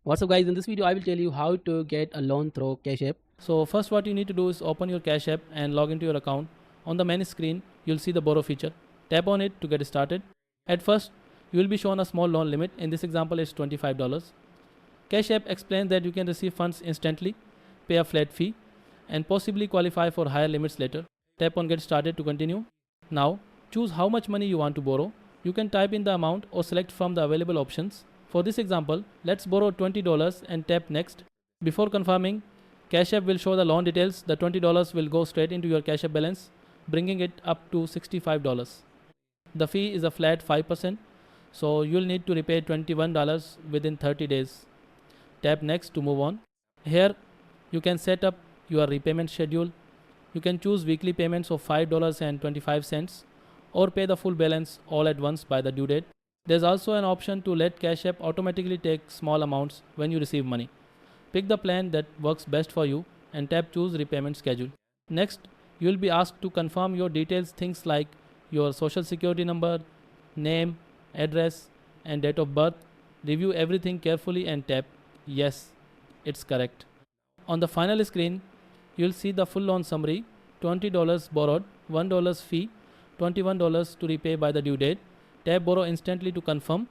What's up guys, in this video I will tell you how to get a loan through Cash App. So first what you need to do is open your Cash App and log into your account. On the main screen you'll see the borrow feature. Tap on it to get started. At first you will be shown a small loan limit. In this example it's $25. Cash App explains that you can receive funds instantly, pay a flat fee and possibly qualify for higher limits later. Tap on get started to continue. Now choose how much money you want to borrow. You can type in the amount or select from the available options. For this example, let's borrow $20 and tap next. Before confirming, Cash App will show the loan details. The $20 will go straight into your Cash App balance, bringing it up to $65. The fee is a flat 5%, so you'll need to repay $21 within 30 days. Tap next to move on. Here, you can set up your repayment schedule. You can choose weekly payments of $5.25 or pay the full balance all at once by the due date. There's also an option to let Cash App automatically take small amounts when you receive money. Pick the plan that works best for you and tap choose repayment schedule. Next, you will be asked to confirm your details, things like your social security number, name, address and date of birth. Review everything carefully and tap yes, it's correct. On the final screen, you'll see the full loan summary. $20 borrowed, $1 fee, $21 to repay by the due date. Tap borrow instantly to confirm.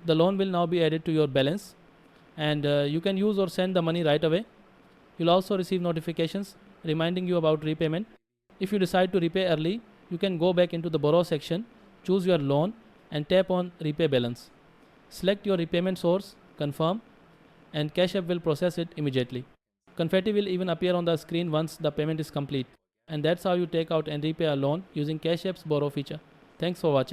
The loan will now be added to your balance and you can use or send the money right away. You'll also receive notifications reminding you about repayment. If you decide to repay early, you can go back into the borrow section, choose your loan and tap on repay balance. Select your repayment source, confirm and Cash App will process it immediately. Confetti will even appear on the screen once the payment is complete. And that's how you take out and repay a loan using Cash App's borrow feature. Thanks for watching.